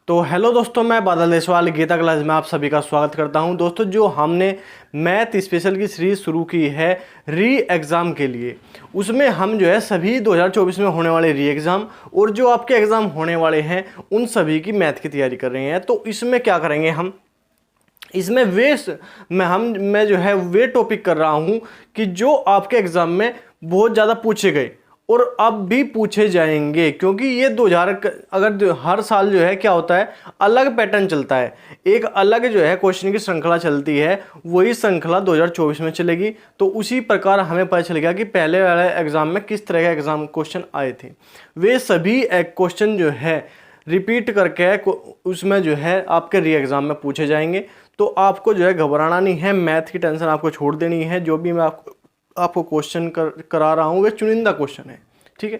तो हेलो दोस्तों, मैं बादल देसवाल गीता क्लास में आप सभी का स्वागत करता हूं। दोस्तों, जो हमने मैथ स्पेशल की सीरीज शुरू की है री एग्ज़ाम के लिए, उसमें हम जो है सभी 2024 में होने वाले री एग्ज़ाम और जो आपके एग्ज़ाम होने वाले हैं उन सभी की मैथ की तैयारी कर रहे हैं। तो इसमें क्या करेंगे हम, इसमें मैं जो है वे टॉपिक कर रहा हूं कि जो आपके एग्ज़ाम में बहुत ज़्यादा पूछे गए और अब भी पूछे जाएंगे, क्योंकि ये 2000 अगर हर साल जो है क्या होता है, अलग पैटर्न चलता है, एक अलग जो है क्वेश्चन की श्रृंखला चलती है, वही श्रृंखला 2024 में चलेगी। तो उसी प्रकार हमें पता चल गया कि पहले वाले एग्ज़ाम में किस तरह के एग्ज़ाम क्वेश्चन आए थे। वे सभी क्वेश्चन जो है रिपीट करके उसमें जो है आपके री एग्ज़ाम में पूछे जाएंगे। तो आपको जो है घबराना नहीं है, मैथ की टेंशन आपको छोड़ देनी है। जो भी मैं आपको क्वेश्चन करा रहा हूँ वे चुनिंदा क्वेश्चन है, ठीक है।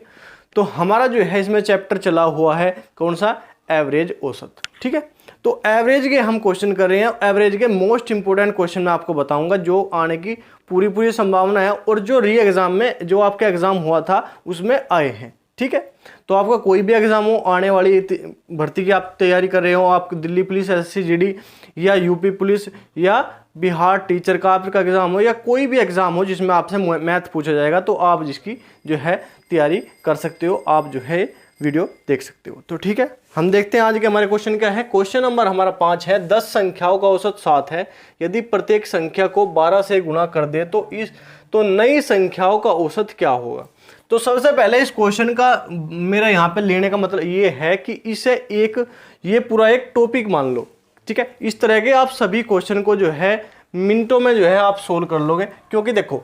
तो हमारा जो है इसमें चैप्टर चला हुआ है कौन सा, एवरेज औसत, ठीक है। तो एवरेज के हम क्वेश्चन कर रहे हैं। एवरेज के मोस्ट इंपोर्टेंट क्वेश्चन मैं आपको बताऊंगा जो आने की पूरी संभावना है और जो री एग्जाम में जो आपका एग्जाम हुआ था उसमें आए हैं, ठीक है। तो आपका कोई भी एग्जाम हो, आने वाली भर्ती की आप तैयारी कर रहे हो, आप दिल्ली पुलिस, एसएससी जीडी या यूपी पुलिस या बिहार टीचर का आपका एग्जाम हो या कोई भी एग्जाम हो जिसमें आपसे मैथ पूछा जाएगा, तो आप जिसकी जो है तैयारी कर सकते हो, आप जो है वीडियो देख सकते हो। तो ठीक है, हम देखते हैं आज के हमारे क्वेश्चन क्या है। क्वेश्चन नंबर हमारा 5 है। 10 संख्याओं का औसत 7 है। यदि प्रत्येक संख्या को 12 से गुणा कर दे तो नई संख्याओं का औसत क्या होगा। तो सबसे पहले इस क्वेश्चन का मेरा यहाँ पे लेने का मतलब ये है कि इसे ये पूरा एक टॉपिक मान लो, ठीक है। इस तरह के आप सभी क्वेश्चन को जो है मिनटों में जो है आप सोल्व कर लोगे, क्योंकि देखो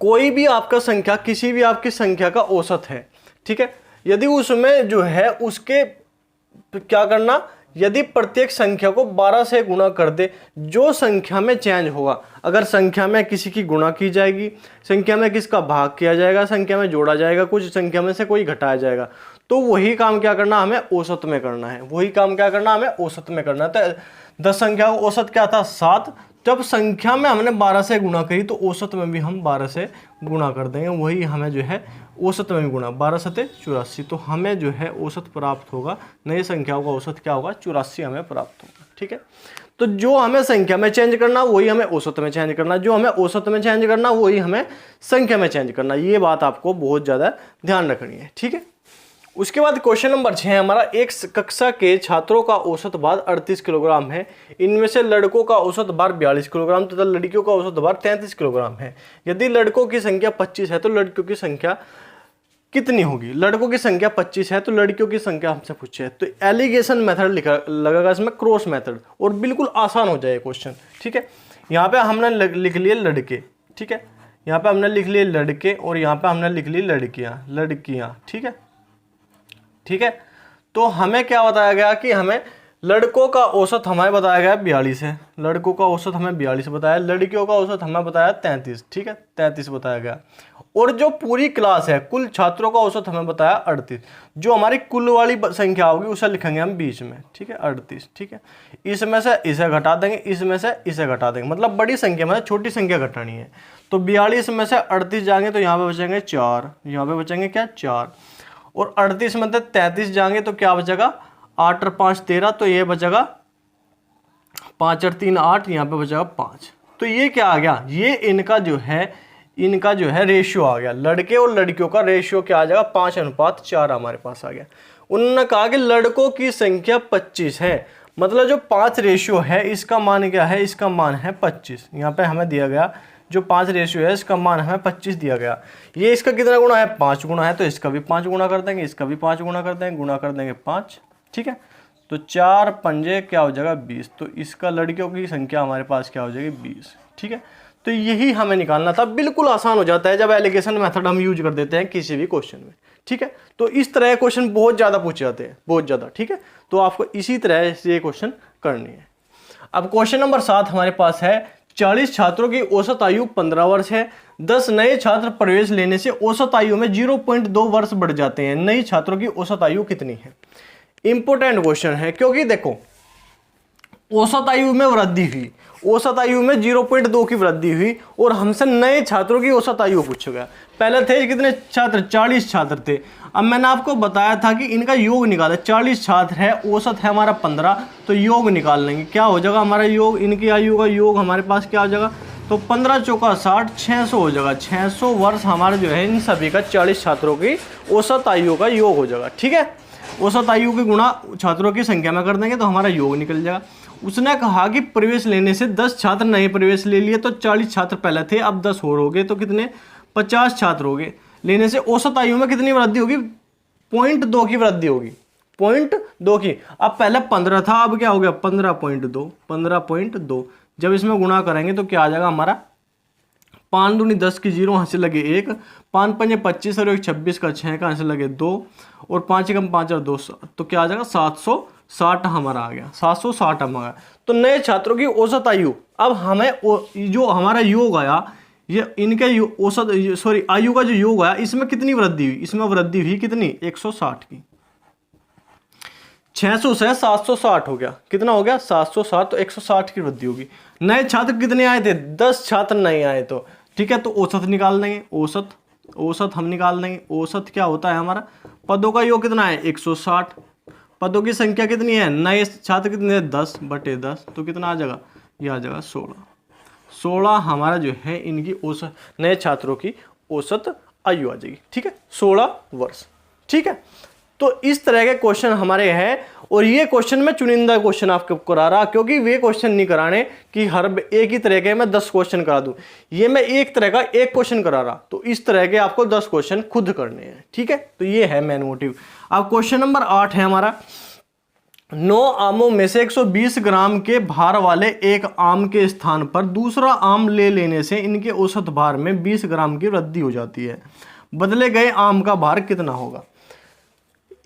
कोई भी आपका संख्या, किसी भी आपकी संख्या का औसत है, ठीक है। यदि उसमें जो है उसके क्या करना, यदि प्रत्येक संख्या को 12 से गुणा कर दे, जो संख्या में चेंज होगा, अगर संख्या में किसी की गुणा की जाएगी, संख्या में किसका भाग किया जाएगा, संख्या में जोड़ा जाएगा, कुछ संख्या में से कोई घटाया जाएगा, तो वही काम क्या करना, हमें औसत में करना है। वही काम क्या करना, हमें औसत में करना है। तो 10 संख्या का औसत क्या था, 7। जब संख्या में हमने 12 से गुणा करी तो औसत में भी हम 12 से गुणा कर देंगे, वही हमें जो है औसत में भी गुणा, 12 सते 84, तो हमें जो है औसत प्राप्त होगा। नई संख्याओं का औसत क्या होगा, 84 हमें प्राप्त होगा, ठीक है। तो जो हमें संख्या में चेंज करना वही हमें औसत में चेंज करना, जो हमें औसत में चेंज करना वही हमें संख्या में चेंज करना। ये बात आपको बहुत ज़्यादा ध्यान रखनी है, ठीक है। उसके बाद क्वेश्चन नंबर 6 हमारा, एक कक्षा के छात्रों का औसत भार 38 किलोग्राम है। इनमें से लड़कों का औसत भार 42 किलोग्राम तथा लड़कियों का औसत भार 33 किलोग्राम है। यदि लड़कों की संख्या 25 है तो लड़कियों की संख्या कितनी होगी। लड़कों की संख्या 25 है तो लड़कियों की संख्या हमसे पूछे है, तो एलिगेशन मेथड लगेगा इसमें, क्रॉस मेथड, और बिल्कुल आसान हो जाए क्वेश्चन, ठीक है। यहाँ पे हमने लिख लिए लड़के, ठीक है। यहाँ पे हमने लिख लिए लड़के और यहाँ पे हमने लिख ली लड़कियाँ, ठीक है, ठीक है। तो हमें क्या बताया गया कि हमें लड़कों का औसत हमें बताया गया 42 है, लड़कों का औसत हमें 42 बताया, लड़कियों का औसत हमें बताया 33, ठीक है, 33 बताया गया। और जो पूरी क्लास है, कुल छात्रों का औसत हमें बताया 38। जो हमारी कुल वाली संख्या होगी उसे लिखेंगे हम बीच में, ठीक है, 38, ठीक है। इसमें से इसे घटा देंगे, इसमें से इसे घटा देंगे, मतलब बड़ी संख्या में छोटी संख्या घटानी है। तो 42 में से 38 जाएंगे तो यहाँ पे बचेंगे 4, यहाँ पे बचेंगे क्या, 4, और 38 में से 33 जाएंगे तो क्या बचेगा, 8 और 5 13, तो ये बचेगा 5 और 3 8, यहाँ पे बचेगा 5। तो ये क्या आ गया, ये इनका जो है रेशियो आ गया। लड़के और लड़कियों का रेशियो क्या आ जाएगा, 5:4 हमारे पास आ गया। उन्होंने कहा कि लड़कों की संख्या 25 है, मतलब जो 5 रेशियो है इसका मान क्या है, इसका मान है 25। यहाँ पे हमें दिया गया जो 5 रेशियो है इसका मान हमें 25 दिया गया। ये इसका कितना गुना है, 5 गुना है, तो इसका भी 5 गुना कर देंगे, इसका भी 5 गुना कर देंगे, गुना कर देंगे 5, ठीक है। तो 4 पंजे क्या हो जाएगा 20, तो इसका लड़कियों की संख्या हमारे पास क्या हो जाएगी 20, ठीक है। तो यही हमें निकालना था। बिल्कुल आसान हो जाता है जब एलिगेशन मेथड हम यूज कर देते हैं किसी भी क्वेश्चन में, ठीक है। तो इस तरह क्वेश्चन बहुत ज़्यादा पूछे जाते हैं, बहुत ज़्यादा, ठीक है। तो आपको इसी तरह से ये क्वेश्चन करनी है। अब क्वेश्चन नंबर 7 हमारे पास है, 40 छात्रों की औसत आयु 15 वर्ष है। 10 नए छात्र प्रवेश लेने से औसत आयु में 0.2 वर्ष बढ़ जाते हैं। नई छात्रों की औसत आयु कितनी है। इंपॉर्टेंट क्वेश्चन है, क्योंकि देखो औसत आयु में वृद्धि हुई, औसत आयु में 0.2 की वृद्धि हुई और हमसे नए छात्रों की औसत आयु पूछा गया। पहले थे कितने छात्र, 40 छात्र थे। अब मैंने आपको बताया था कि इनका योग निकाला, 40 छात्र है, औसत है हमारा 15, तो योग निकाल लेंगे। क्या हो जाएगा हमारा योग, इनकी आयु का योग हमारे पास क्या हो जाएगा, तो 15 चौका 60, 600 हो जाएगा। 600 वर्ष हमारे जो है इन सभी का 40 छात्रों की औसत आयु का योग हो जाएगा। ठीक है, औसत आयु के गुणा छात्रों की संख्या में कर देंगे तो हमारा योग निकल जाएगा। उसने कहा कि प्रवेश लेने से 10 छात्र नए प्रवेश ले लिए, तो 40 छात्र पहले थे, अब 10 और हो गए, तो कितने, 50 छात्र हो गए। लेने से औसत आयु में कितनी वृद्धि होगी, 0.2 की वृद्धि होगी, 0.2 की। अब पहले 15 था, अब क्या हो गया 15.2, 15.2। जब इसमें गुणा करेंगे तो क्या आ जाएगा हमारा, 5 दूनी 10 की 0, यहाँ से लगे 1, 5 पंजे 25 और 1 26 का 6 का यहाँ से लगे 2 और 5 कम 5 और 2, तो क्या आ जाएगा 760 हमारा आ गया, 760 हमारा आ गया। तो नए छात्रों की औसत आयु, अब हमें जो हमारा योग आया, ये इनके औसत सॉरी आयु का जो योग आया, इसमें कितनी वृद्धि हुई, इसमें वृद्धि हुई कितनी, 160 की। 600 से 760 हो गया, कितना हो गया 760, तो 160 की वृद्धि होगी। नए छात्र कितने आए थे, 10 छात्र नए आए, तो ठीक है, तो औसत निकाल देंगे, औसत हम निकाल देंगे। औसत क्या होता है हमारा, पदों का योग कितना है 160, पदों की संख्या कितनी है, नए छात्र कितने हैं 10/10, तो कितना आ जाएगा, ये आ जाएगा 16 हमारा जो है इनकी औसत, नए छात्रों की औसत आयु आ जाएगी। ठीक है, 16 वर्ष। ठीक है, तो इस तरह के क्वेश्चन हमारे हैं और ये क्वेश्चन में चुनिंदा क्वेश्चन आपको करा रहा, क्योंकि वे क्वेश्चन नहीं कराने कि हर एक ही तरह के मैं 10 क्वेश्चन करा दूं, ये मैं एक तरह का एक क्वेश्चन करा रहा, तो इस तरह के आपको 10 क्वेश्चन खुद करने हैं। ठीक है, तो ये है मेन मोटिव। अब क्वेश्चन नंबर 8 है हमारा, 9 आमों में से 120 ग्राम के भार वाले एक आम के स्थान पर दूसरा आम ले लेने से इनके औसत भार में 20 ग्राम की वृद्धि हो जाती है। बदले गए आम का भार कितना होगा।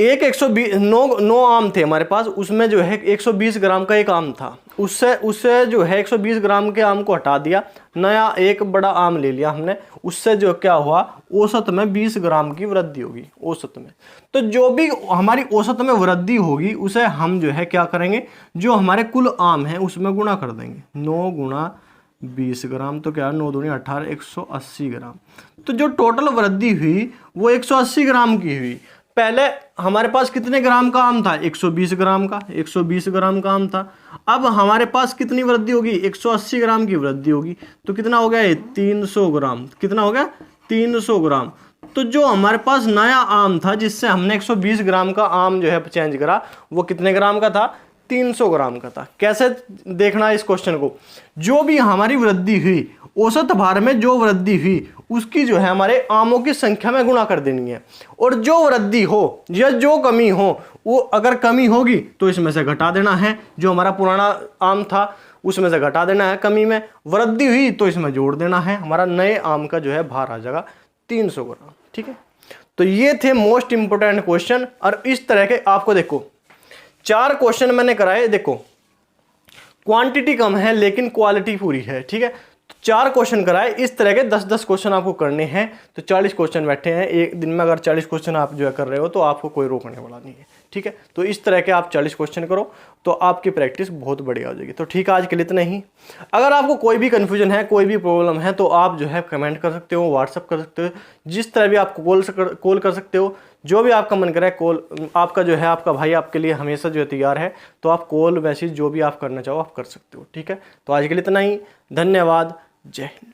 एक 120 आम थे हमारे पास, उसमें जो है 120 ग्राम का एक आम था, उससे जो है 120 ग्राम के आम को हटा दिया, नया एक बड़ा आम ले लिया हमने, उससे जो क्या हुआ, औसत में 20 ग्राम की वृद्धि होगी औसत में। तो जो भी हमारी औसत में वृद्धि होगी उसे हम जो है क्या करेंगे, जो हमारे कुल आम है उसमें गुणा कर देंगे। 9 गुणा 20 ग्राम, तो क्या 9 दूनी 18, 180 ग्राम। तो जो टोटल वृद्धि हुई वो 180 ग्राम की हुई। पहले हमारे पास कितने ग्राम का आम था, 120 ग्राम का, 120 ग्राम का आम था। अब हमारे पास कितनी वृद्धि होगी, 180 ग्राम की वृद्धि होगी, तो कितना हो गया ये 300 ग्राम, कितना हो गया 300 ग्राम। तो जो हमारे पास नया आम था जिससे हमने 120 ग्राम का आम जो है चेंज करा, वो कितने ग्राम का था, 300 ग्राम का था। कैसे देखना है इस क्वेश्चन को, जो भी हमारी वृद्धि हुई, औसत भार में जो वृद्धि हुई उसकी जो है हमारे आमों की संख्या में गुणा कर देनी है, और जो वृद्धि हो या जो कमी हो, वो अगर कमी होगी तो इसमें से घटा देना है, जो हमारा पुराना आम था उसमें से घटा देना है, कमी में वृद्धि हुई तो इसमें जोड़ देना है, हमारा नए आम का जो है भार आ जाएगा 300 ग्राम। ठीक है, तो ये थे मोस्ट इंपोर्टेंट क्वेश्चन। और इस तरह के आपको देखो 4 क्वेश्चन मैंने कराए, देखो क्वांटिटी कम है लेकिन क्वालिटी पूरी है। ठीक है, 4 क्वेश्चन कराए, इस तरह के 10-10 क्वेश्चन आपको करने हैं, तो 40 क्वेश्चन बैठे हैं एक दिन में। अगर 40 क्वेश्चन आप जो है कर रहे हो तो आपको कोई रोकने वाला नहीं है। ठीक है, तो इस तरह के आप 40 क्वेश्चन करो तो आपकी प्रैक्टिस बहुत बढ़िया हो जाएगी। तो ठीक है, आज के लिए इतना ही। अगर आपको कोई भी कन्फ्यूजन है, कोई भी प्रॉब्लम है, तो आप जो है कमेंट कर सकते हो, व्हाट्सअप कर सकते हो, जिस तरह भी आपको कॉल कर सकते हो, जो भी आपका मन करे कॉल, आपका जो है आपका भाई आपके लिए हमेशा जो है तैयार है, तो आप कॉल मैसेज जो भी आप करना चाहो आप कर सकते हो। ठीक है, तो आज के लिए इतना ही, धन्यवाद, जय हिंद।